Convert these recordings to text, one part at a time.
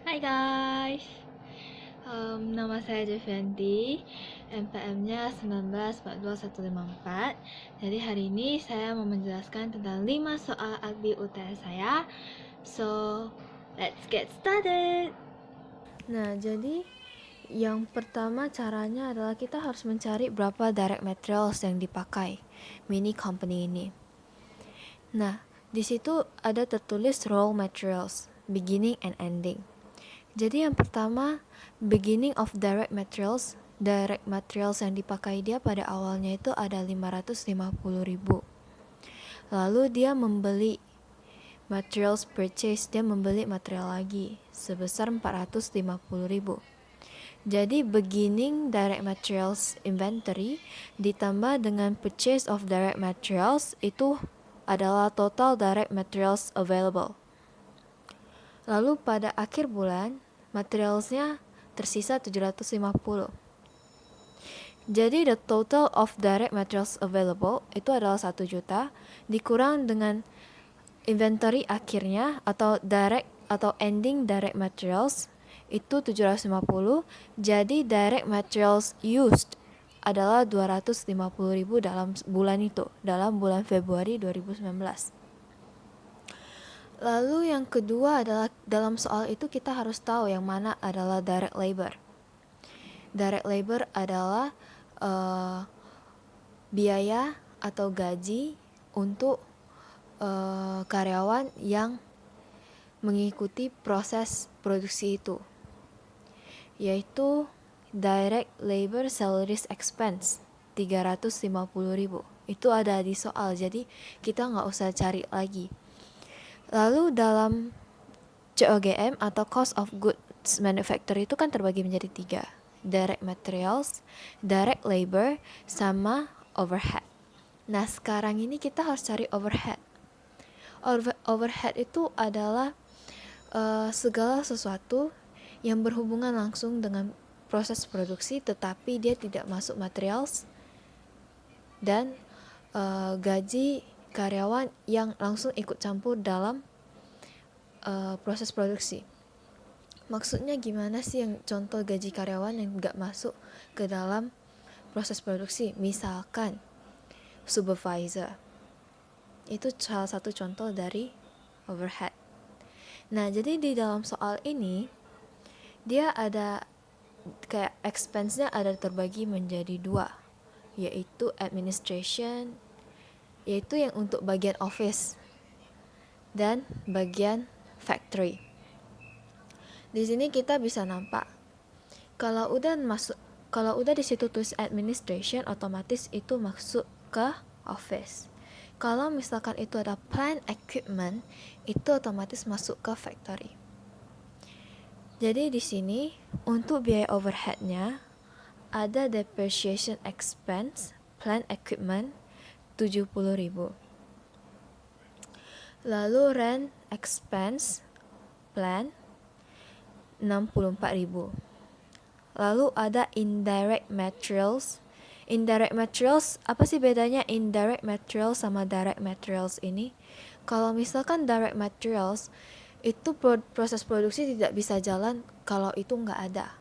Hai guys, nama saya Devianti, NPM-nya 1942154. Jadi hari ini saya mau menjelaskan tentang 5 soal agbi UTS saya. So, let's get started. Nah, jadi yang pertama caranya adalah kita harus mencari berapa direct materials yang dipakai mini company ini. Nah, di situ ada tertulis raw materials, beginning and ending. Jadi yang pertama, beginning of direct materials yang dipakai dia pada awalnya itu ada 550.000. Lalu dia membeli materials purchase, dia membeli material lagi sebesar 450.000. Jadi beginning direct materials inventory ditambah dengan purchase of direct materials itu adalah total direct materials available. Lalu pada akhir bulan, materialsnya tersisa 750. Jadi the total of direct materials available itu adalah 1 juta dikurang dengan inventory akhirnya atau direct atau ending direct materials itu 750. Jadi direct materials used adalah 250.000 dalam bulan itu, dalam bulan Februari 2019. Lalu yang kedua adalah dalam soal itu kita harus tahu yang mana adalah direct labor. Direct labor adalah biaya atau gaji untuk karyawan yang mengikuti proses produksi itu, yaitu direct labor salaries expense 350.000. Itu ada di soal, jadi kita nggak usah cari lagi. Lalu dalam COGM atau cost of goods manufacture itu kan terbagi menjadi 3, direct materials, direct labor, sama overhead. Nah sekarang ini kita harus cari overhead. Overhead itu adalah segala sesuatu yang berhubungan langsung dengan proses produksi tetapi dia tidak masuk materials dan gaji karyawan yang langsung ikut campur dalam proses produksi. Maksudnya gimana sih yang contoh gaji karyawan yang nggak masuk ke dalam proses produksi? Misalkan supervisor, itu salah satu contoh dari overhead. Nah jadi di dalam soal ini dia ada kayak expense-nya ada terbagi menjadi 2, yaitu administration, yaitu yang untuk bagian office, dan bagian factory. Di sini kita bisa nampak kalau udah di situ tulis administration, otomatis itu masuk ke office. Kalau misalkan itu ada plant equipment, itu otomatis masuk ke factory. Jadi di sini untuk biaya overheadnya ada depreciation expense plant equipment 70.000. Lalu rent expense plant 64.000. Lalu ada indirect materials. Indirect materials, apa sih bedanya indirect materials sama direct materials ini? Kalau misalkan direct materials, itu proses produksi tidak bisa jalan kalau itu nggak ada.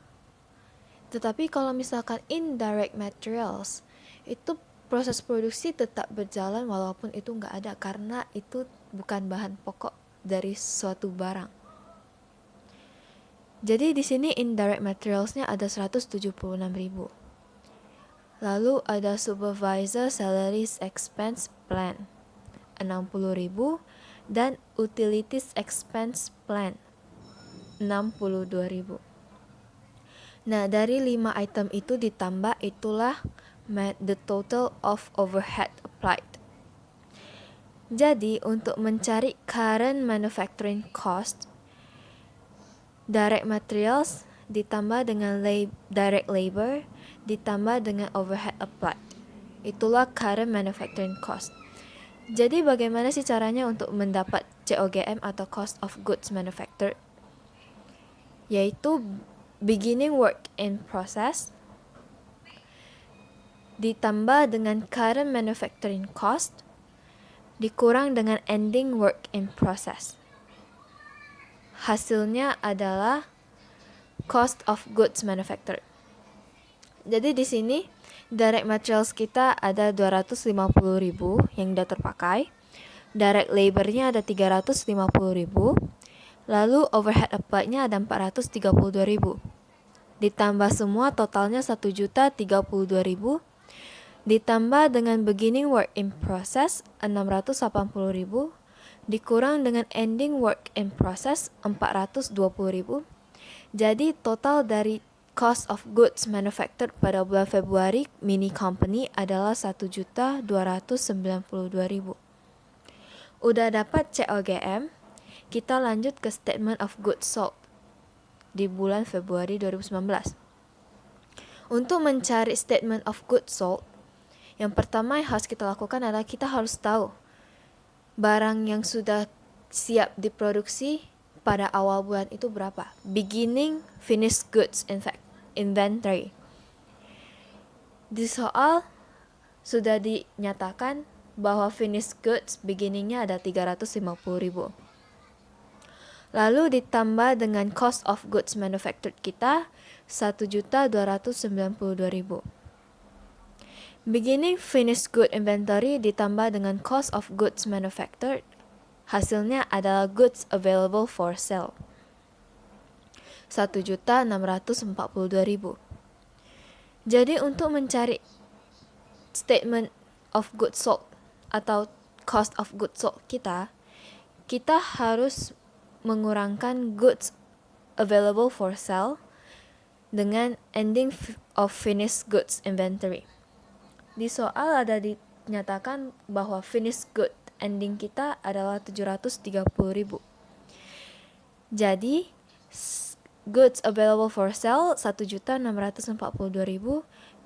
Tetapi kalau misalkan indirect materials, itu proses produksi tetap berjalan walaupun itu nggak ada karena itu bukan bahan pokok dari suatu barang. Jadi di sini indirect materialsnya ada 176.000. Lalu ada supervisor salaries expense plan 60.000 dan utilities expense plan 62.000. Nah, dari 5 item itu ditambah itulah the total of overhead applied. Jadi, untuk mencari current manufacturing cost, direct materials ditambah dengan direct labor ditambah dengan overhead applied. Itulah current manufacturing cost. Jadi bagaimana sih caranya untuk mendapat COGM atau cost of goods manufactured? Yaitu beginning work in process ditambah dengan current manufacturing cost dikurang dengan ending work in process. hasilnya adalah cost of goods manufactured. Jadi di sini direct materials kita ada 250.000 yang sudah terpakai. Direct labornya ada 350.000. Lalu overhead applied-nya ada 432.000. Ditambah semua totalnya 1.032.000. Ditambah dengan beginning work in process 680.000. Dikurang dengan ending work in process 420.000. Jadi total dari cost of goods manufactured pada bulan Februari mini company adalah 1.292.000. Udah dapat COGM, kita lanjut ke statement of goods sold di bulan Februari 2019. Untuk mencari statement of goods sold, yang pertama yang harus kita lakukan adalah kita harus tahu barang yang sudah siap diproduksi pada awal bulan itu berapa. Beginning finished goods inventory. Di soal sudah dinyatakan bahwa finished goods beginningnya ada 350.000. Lalu ditambah dengan cost of goods manufactured kita 1.292.000. Beginning finished good inventory ditambah dengan cost of goods manufactured, hasilnya adalah goods available for sale 1.642.000. Jadi untuk mencari statement of goods sold atau cost of goods sold kita harus mengurangkan goods available for sale dengan ending of finished goods inventory. Di soal ada dinyatakan bahwa finished good ending kita adalah 730.000. Jadi goods available for sale 1.642.000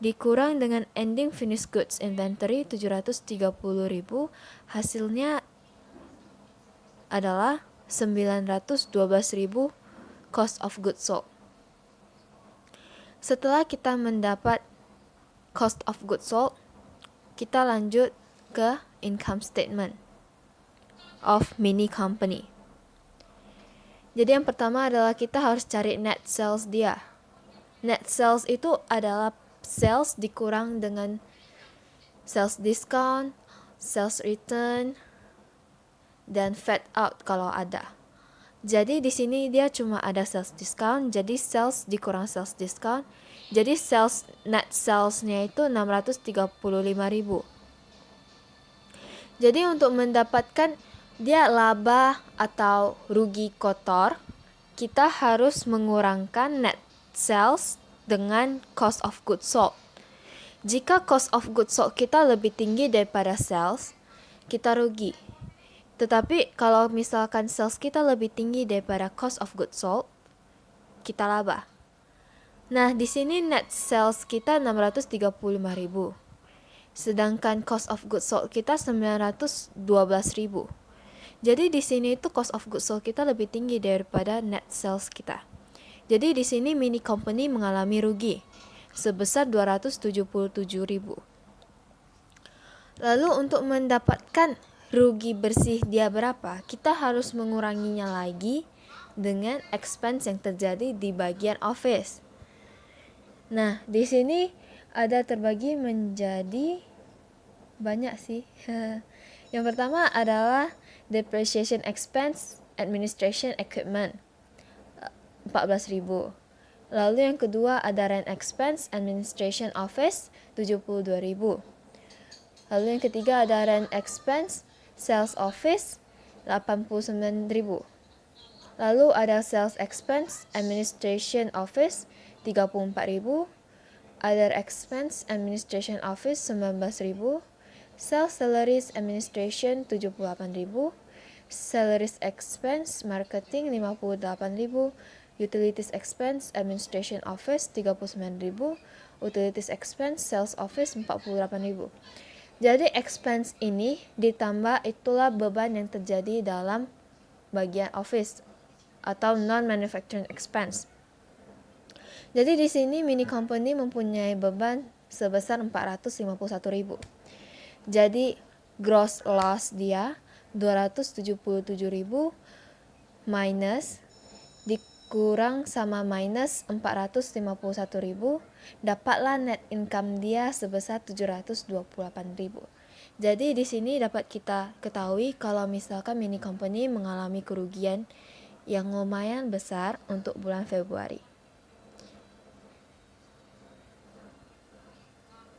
dikurang dengan ending finished goods inventory 730.000, hasilnya adalah 912.000 cost of goods sold. Setelah kita mendapat cost of goods sold, kita lanjut ke income statement of mini company. Jadi yang pertama adalah kita harus cari net sales dia. Net sales itu adalah sales dikurang dengan sales discount, sales return, dan fat out kalau ada. Jadi di sini dia cuma ada sales discount, jadi sales dikurang sales discount. Jadi net salesnya itu 635.000. Jadi untuk mendapatkan dia laba atau rugi kotor, kita harus mengurangkan net sales dengan cost of goods sold. Jika cost of goods sold kita lebih tinggi daripada sales, kita rugi. Tetapi kalau misalkan sales kita lebih tinggi daripada cost of goods sold, kita laba. Nah, di sini net sales kita 635.000. Sedangkan cost of goods sold kita 912.000. Jadi di sini itu cost of goods sold kita lebih tinggi daripada net sales kita. Jadi di sini mini company mengalami rugi sebesar 277.000. Lalu untuk mendapatkan rugi bersih dia berapa, kita harus menguranginya lagi dengan expense yang terjadi di bagian office. Nah, di sini ada terbagi menjadi banyak sih. Yang pertama adalah depreciation expense, administration equipment 14.000. Lalu yang kedua ada rent expense, administration office 72.000. Lalu yang ketiga ada rent expense, sales office 89.000. Lalu ada sales expense, administration office 34.000. Other expense, administration office 19.000. Sales salaries administration 78.000. Salaries expense marketing 58.000. Utilities expense administration office 39.000. Utilities expense sales office 48.000. Jadi expense ini ditambah itulah beban yang terjadi dalam bagian office atau non-manufacturing expense. Jadi di sini mini company mempunyai beban sebesar 451.000. Jadi gross loss dia 277.000 minus kurang sama minus 451.000, dapatlah net income dia sebesar 728.000. Jadi di sini dapat kita ketahui kalau misalkan mini company mengalami kerugian yang lumayan besar untuk bulan Februari.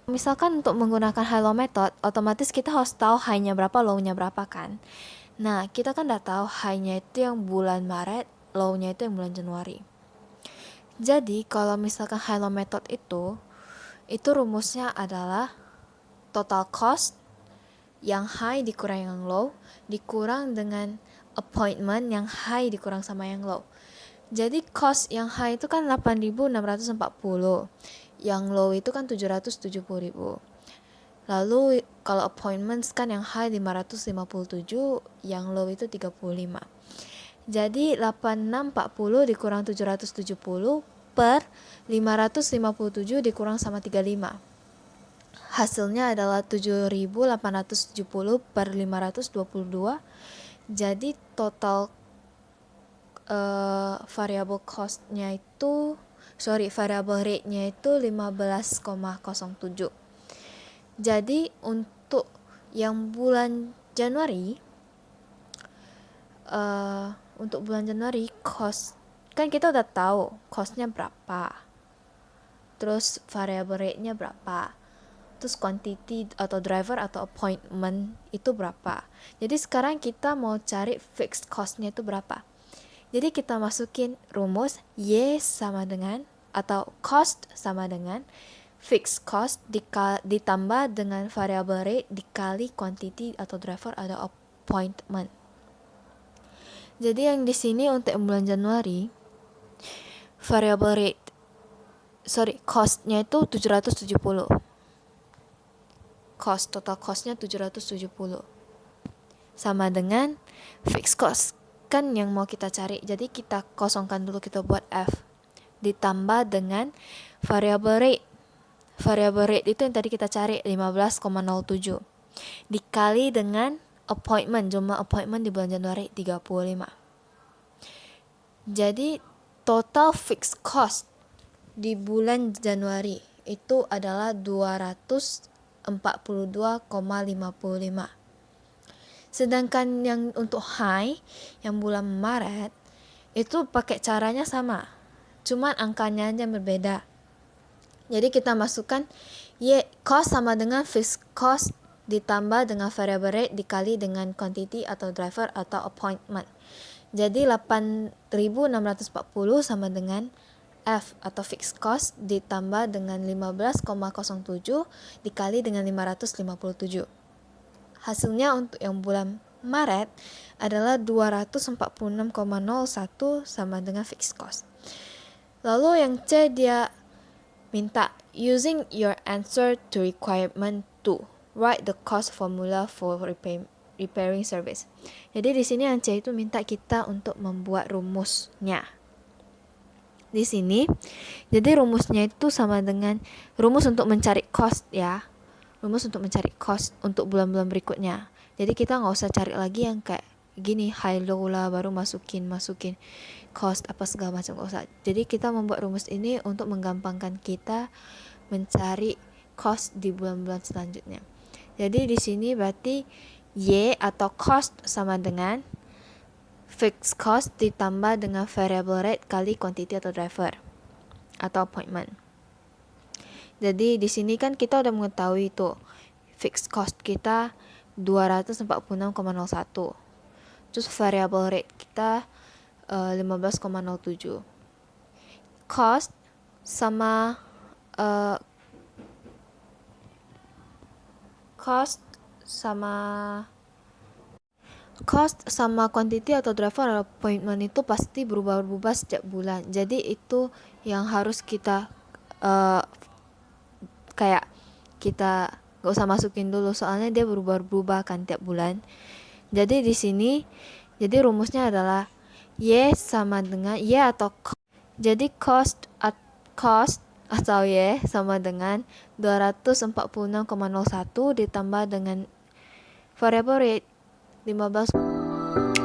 Misalkan untuk menggunakan high low method, otomatis kita harus tahu high-nya berapa, low-nya berapa kan. Nah, kita kan udah tahu high-nya itu yang bulan Maret, low-nya itu yang bulan Januari. Jadi, kalau misalkan high low method itu rumusnya adalah total cost yang high dikurang yang low, dikurang dengan appointment yang high dikurang sama yang low. Jadi cost yang high itu kan 8.640, yang low itu kan 770.000. Lalu kalau appointments kan yang high 557, yang low itu 35. Jadi 8640 dikurang 770 per 557 dikurang sama 35. Hasilnya adalah 7.870 per 522. Jadi total variable rate-nya itu 15,07. Jadi untuk yang bulan Januari, cost kan kita udah tahu costnya berapa, terus variable rate-nya berapa, terus quantity atau driver atau appointment itu berapa. Jadi sekarang kita mau cari fixed cost-nya itu berapa. Jadi kita masukin rumus Y sama dengan, atau cost sama dengan fixed cost ditambah dengan variable rate dikali quantity atau driver atau appointment. Jadi yang di sini untuk bulan Januari, cost-nya itu 770. Total cost-nya 770. Sama dengan fixed cost kan yang mau kita cari. Jadi kita kosongkan dulu, kita buat F ditambah dengan variable rate. Variable rate itu yang tadi kita cari 15,07 dikali dengan appointment, jumlah appointment di bulan Januari 35. Jadi total fixed cost di bulan Januari itu adalah 242,55. Sedangkan yang untuk high yang bulan Maret itu pakai caranya sama, cuman angkanya aja berbeda. Jadi kita masukkan cost sama dengan fixed cost ditambah dengan variable rate dikali dengan quantity atau driver atau appointment. Jadi 8.640 sama dengan F atau fixed cost ditambah dengan 15,07 dikali dengan 557. Hasilnya untuk yang bulan Maret adalah 246,01 sama dengan fixed cost. Lalu yang C dia minta using your answer to requirement 2, write the cost formula for repairing service. Jadi di sini yang C itu minta kita untuk membuat rumusnya. Di sini, jadi rumusnya itu sama dengan rumus untuk mencari cost ya. Rumus untuk mencari cost untuk bulan-bulan berikutnya. Jadi kita nggak usah cari lagi yang kayak gini high low lah baru masukin cost apa segala macam, nggak usah. Jadi kita membuat rumus ini untuk menggampangkan kita mencari cost di bulan-bulan selanjutnya. Jadi di sini berarti Y atau cost sama dengan fixed cost ditambah dengan variable rate kali quantity atau driver atau appointment. Jadi di sini kan kita udah mengetahui tuh fixed cost kita 246,01. Terus variable rate kita 15,07. Cost sama quantity atau driver appointment itu pasti berubah-ubah setiap bulan. Jadi itu yang harus kita kayak kita gak usah masukin dulu soalnya dia berubah-ubah kan tiap bulan. Jadi di sini jadi rumusnya adalah Y sama dengan Y atau cost. Jadi cost atau Y sama dengan 246,01 ditambah dengan variable rate 15